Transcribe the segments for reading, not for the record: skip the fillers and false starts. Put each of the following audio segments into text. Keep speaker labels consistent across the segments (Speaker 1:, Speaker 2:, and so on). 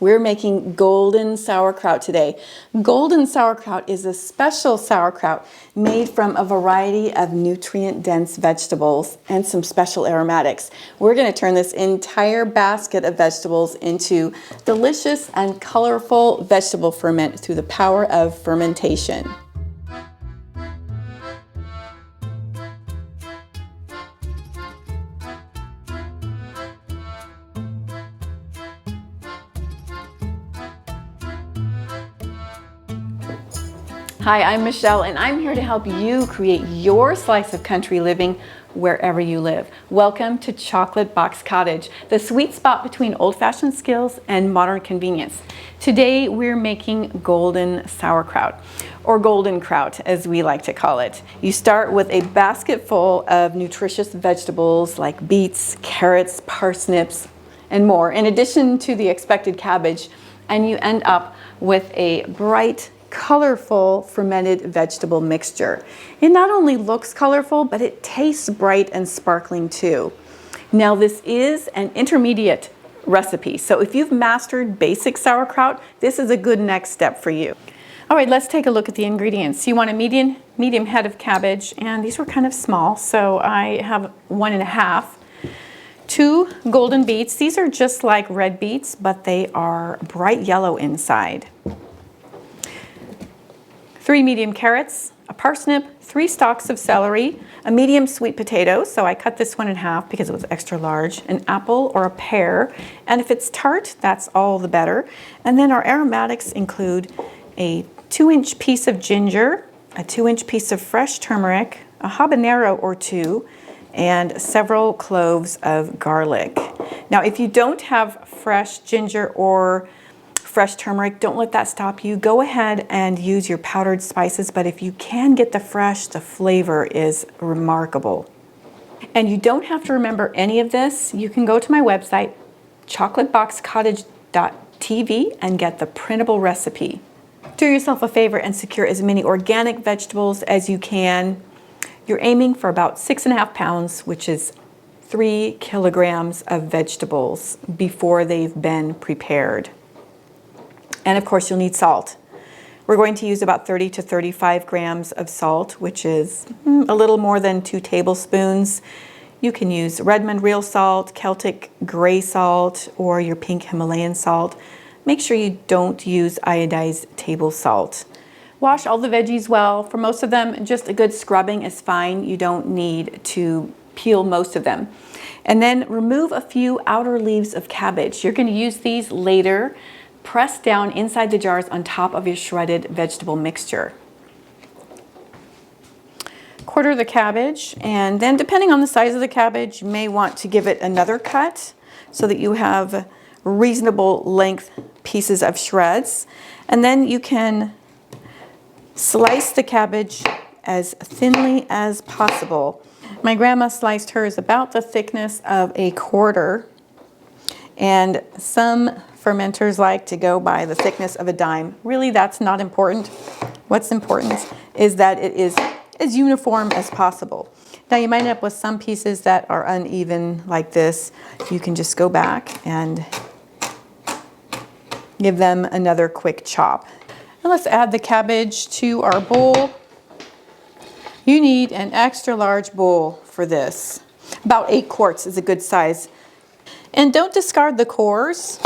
Speaker 1: We're making golden sauerkraut today. Golden sauerkraut is a special sauerkraut made from a variety of nutrient-dense vegetables and some special aromatics. We're going to turn this entire basket of vegetables into delicious and colorful vegetable ferment through the power of fermentation. Hi, I'm Michelle, and I'm here to help you create your slice of country living wherever you live. Welcome to Chocolate Box Cottage, the sweet spot between old-fashioned skills and modern convenience. Today, we're making golden sauerkraut, or golden kraut, as we like to call it. You start with a basket full of nutritious vegetables like beets, carrots, parsnips, and more, in addition to the expected cabbage, and you end up with a bright, colorful fermented vegetable mixture. It not only looks colorful, but it tastes bright and sparkling too. Now this is an intermediate recipe, so if you've mastered basic sauerkraut, this is a good next step for you. All right, let's take a look at the ingredients. You want a medium head of cabbage, and these were kind of small, so I have 1.5. 2 golden beets. These are just like red beets, but they are bright yellow inside. 3 medium carrots, a parsnip, 3 stalks of celery, a medium sweet potato, so I cut this one in half because it was extra large, an apple or a pear, and if it's tart, that's all the better. And then our aromatics include a 2-inch piece of ginger, a 2-inch piece of fresh turmeric, a habanero or 2, and several cloves of garlic. Now, if you don't have fresh ginger or fresh turmeric, don't let that stop you. Go ahead and use your powdered spices, but if you can get the fresh, the flavor is remarkable. And you don't have to remember any of this. You can go to my website, chocolateboxcottage.tv, and get the printable recipe. Do yourself a favor and secure as many organic vegetables as you can. You're aiming for about 6.5 pounds, which is 3 kilograms of vegetables before they've been prepared. And of course, you'll need salt. We're going to use about 30 to 35 grams of salt, which is a little more than 2 tablespoons. You can use Redmond real salt, Celtic gray salt, or your pink Himalayan salt. Make sure you don't use iodized table salt. Wash all the veggies well. For most of them, just a good scrubbing is fine. You don't need to peel most of them. And then remove a few outer leaves of cabbage. You're going to use these later. Press down inside the jars on top of your shredded vegetable mixture. Quarter the cabbage, and then depending on the size of the cabbage, you may want to give it another cut so that you have reasonable length pieces of shreds. And then you can slice the cabbage as thinly as possible. My grandma sliced hers about the thickness of a quarter, and some fermenters like to go by the thickness of a dime. Really, that's not important. What's important is that it is as uniform as possible. Now, you might end up with some pieces that are uneven like this. You can just go back and give them another quick chop. And let's add the cabbage to our bowl. You need an extra large bowl for this. About 8 quarts is a good size. And don't discard the cores.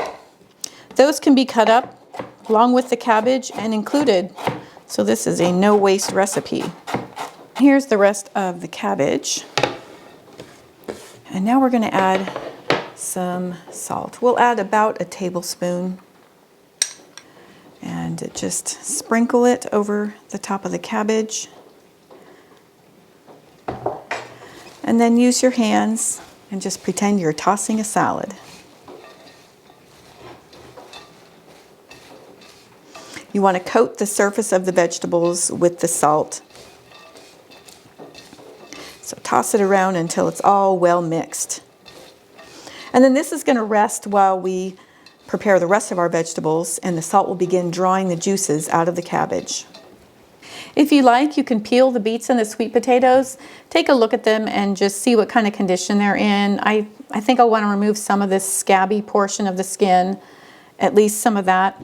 Speaker 1: Those can be cut up along with the cabbage and included. So this is a no waste recipe. Here's the rest of the cabbage. And now we're going to add some salt. We'll add about a tablespoon and just sprinkle it over the top of the cabbage. And then use your hands and just pretend you're tossing a salad. You want to coat the surface of the vegetables with the salt. So toss it around until it's all well mixed. And then this is going to rest while we prepare the rest of our vegetables, and the salt will begin drawing the juices out of the cabbage. If you like, you can peel the beets and the sweet potatoes. Take a look at them and just see what kind of condition they're in. I think I'll want to remove some of this scabby portion of the skin at least some of that.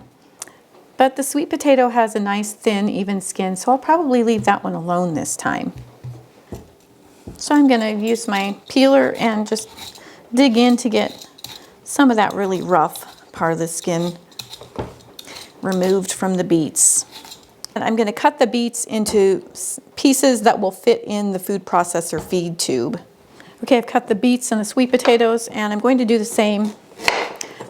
Speaker 1: But the sweet potato has a nice thin, even skin, so I'll probably leave that one alone this time. So I'm going to use my peeler and just dig in to get some of that really rough part of the skin removed from the beets. And I'm going to cut the beets into pieces that will fit in the food processor feed tube. Okay, I've cut the beets and the sweet potatoes, and I'm going to do the same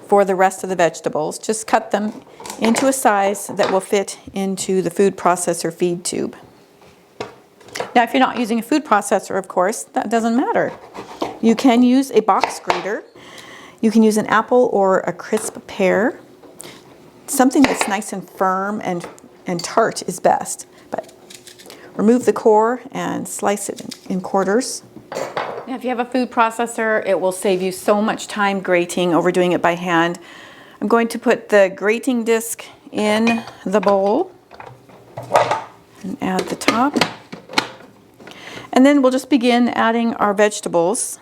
Speaker 1: for the rest of the vegetables. Just cut them into a size that will fit into the food processor feed tube. Now, if you're not using a food processor, of course, that doesn't matter. You can use a box grater. You can use an apple or a crisp pear. Something that's nice and firm and tart is best. But remove the core and slice it in quarters. Now, if you have a food processor, it will save you so much time grating over doing it by hand. I'm going to put the grating disc in the bowl and add the top. And then we'll just begin adding our vegetables.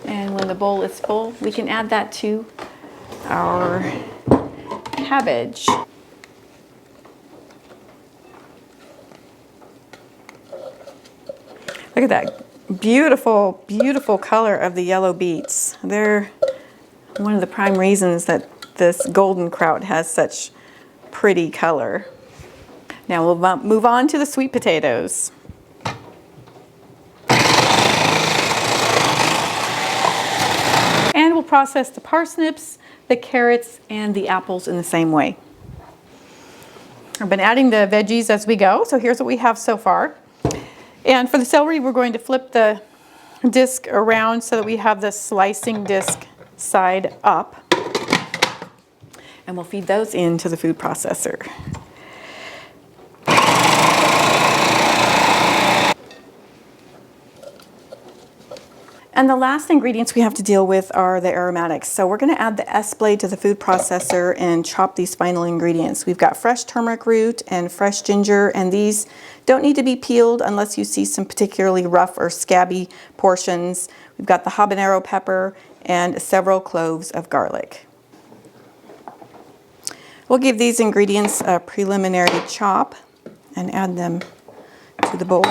Speaker 1: And when the bowl is full, we can add that to our cabbage. Look at that beautiful, beautiful color of the yellow beets. They're one of the prime reasons that this golden kraut has such pretty color. Now we'll move on to the sweet potatoes. And we'll process the parsnips, the carrots, and the apples in the same way. I've been adding the veggies as we go, so here's what we have so far. And for the celery, we're going to flip the disc around so that we have the slicing disc side up. And we'll feed those into the food processor. And the last ingredients we have to deal with are the aromatics. So we're going to add the S-blade to the food processor and chop these final ingredients. We've got fresh turmeric root and fresh ginger, and these don't need to be peeled unless you see some particularly rough or scabby portions. We've got the habanero pepper and several cloves of garlic. We'll give these ingredients a preliminary chop and add them to the bowl.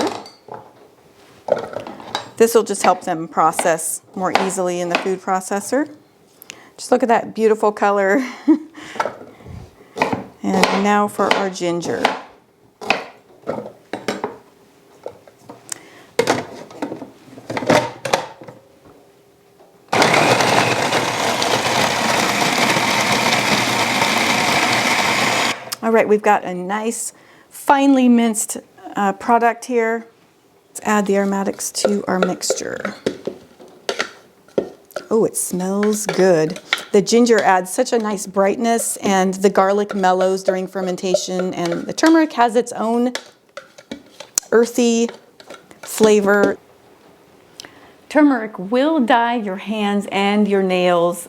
Speaker 1: This will just help them process more easily in the food processor. Just look at that beautiful color. And now for our ginger. All right, we've got a nice finely minced product here. Let's add the aromatics to our mixture. Oh, it smells good. The ginger adds such a nice brightness, and the garlic mellows during fermentation, and the turmeric has its own earthy flavor. Turmeric will dye your hands and your nails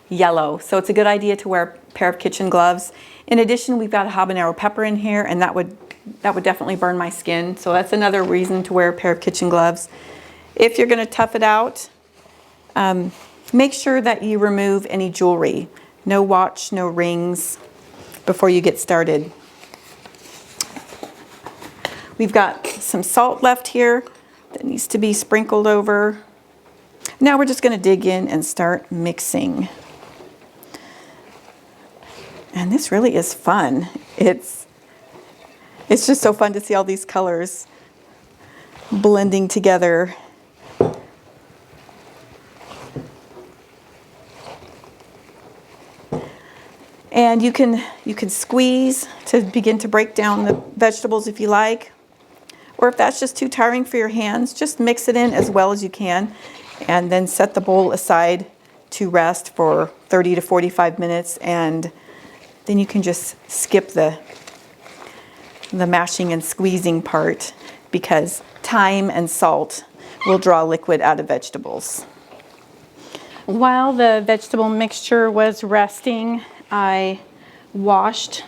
Speaker 1: yellow, so it's a good idea to wear a pair of kitchen gloves. In addition, we've got a habanero pepper in here, and that would definitely burn my skin, so that's another reason to wear a pair of kitchen gloves. If you're going to tough it out, make sure that you remove any jewelry. No watch, no rings before you get started. We've got some salt left here that needs to be sprinkled over. Now we're just going to dig in and start mixing. And this really is fun. It's just so fun to see all these colors blending together. And you can squeeze to begin to break down the vegetables if you like. Or if that's just too tiring for your hands, just mix it in as well as you can and then set the bowl aside to rest for 30 to 45 minutes, and then you can just skip the mashing and squeezing part, because thyme and salt will draw liquid out of vegetables. While the vegetable mixture was resting, I washed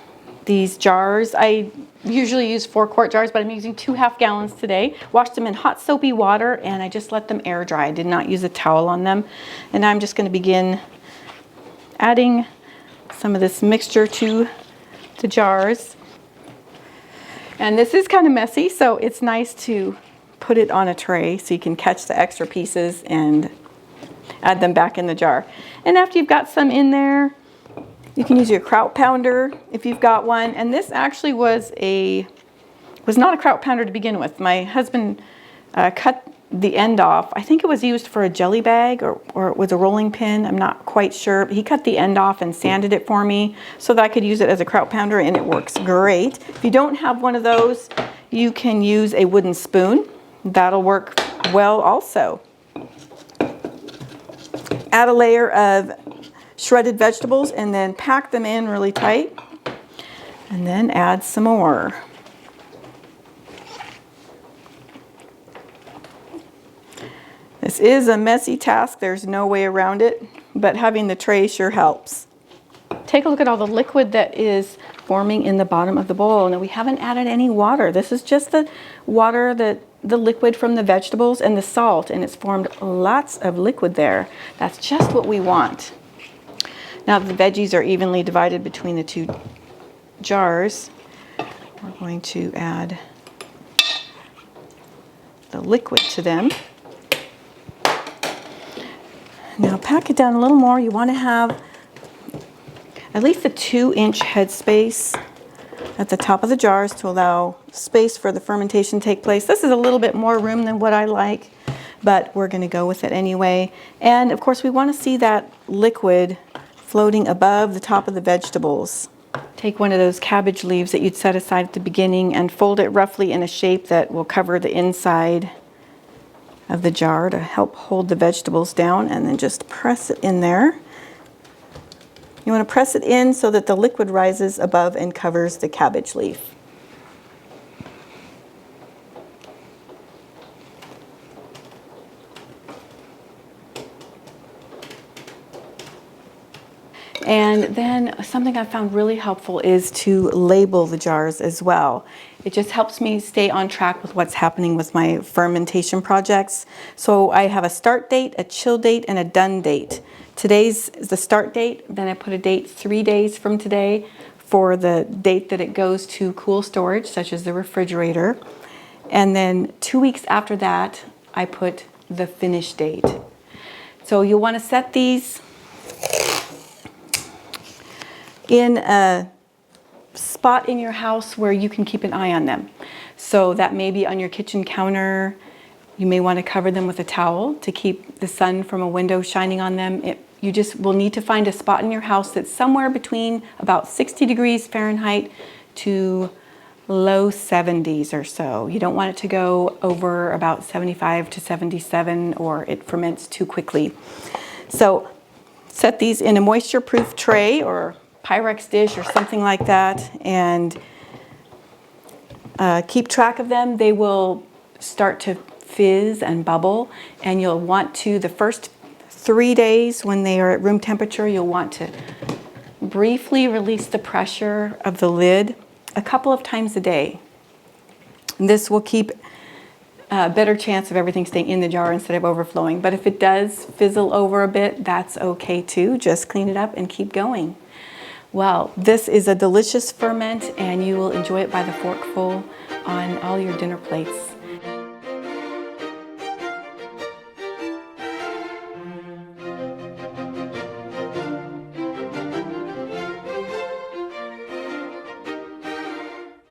Speaker 1: these jars. I usually use 4-quart jars, but I'm using 2 half-gallons today. Washed them in hot soapy water, and I just let them air dry. I did not use a towel on them. And I'm just going to begin adding some of this mixture to the jars. And this is kind of messy, so it's nice to put it on a tray so you can catch the extra pieces and add them back in the jar. And after you've got some in there, you can use your kraut pounder if you've got one. And this actually was not a kraut pounder to begin with. My husband cut the end off. I think it was used for a jelly bag or it was a rolling pin. I'm not quite sure. He cut the end off and sanded it for me so that I could use it as a kraut pounder, and it works great. If you don't have one of those, you can use a wooden spoon. That'll work well also. Add a layer of shredded vegetables and then pack them in really tight, and then add some more. This is a messy task, there's no way around it, but having the tray sure helps. Take a look at all the liquid that is forming in the bottom of the bowl. Now, we haven't added any water. This is just the water, the liquid from the vegetables and the salt, and it's formed lots of liquid there. That's just what we want. Now the veggies are evenly divided between the 2 jars. We're going to add the liquid to them. Now pack it down a little more. You want to have at least a 2-inch headspace at the top of the jars to allow space for the fermentation to take place. This is a little bit more room than what I like, but we're going to go with it anyway. And of course we want to see that liquid floating above the top of the vegetables. Take one of those cabbage leaves that you'd set aside at the beginning and fold it roughly in a shape that will cover the inside of the jar to help hold the vegetables down, and then just press it in there. You want to press it in so that the liquid rises above and covers the cabbage leaf. And then something I found really helpful is to label the jars as well. It just helps me stay on track with what's happening with my fermentation projects. So I have a start date, a chill date, and a done date. Today's is the start date, then I put a date 3 days from today for the date that it goes to cool storage, such as the refrigerator. And then 2 weeks after that, I put the finish date. So you'll want to set these in a spot in your house where you can keep an eye on them. So that may be on your kitchen counter. You may want to cover them with a towel to keep the sun from a window shining on them. You just will need to find a spot in your house that's somewhere between about 60 degrees Fahrenheit to low 70s or so. You don't want it to go over about 75 to 77 or it ferments too quickly. So set these in a moisture-proof tray or Pyrex dish or something like that, and keep track of them. They will start to fizz and bubble, and you'll want to, the first 3 days when they are at room temperature, you'll want to briefly release the pressure of the lid a couple of times a day. This will keep a better chance of everything staying in the jar instead of overflowing. But if it does fizzle over a bit, that's okay too. Just clean it up and keep going. Well, this is a delicious ferment, and you will enjoy it by the forkful on all your dinner plates.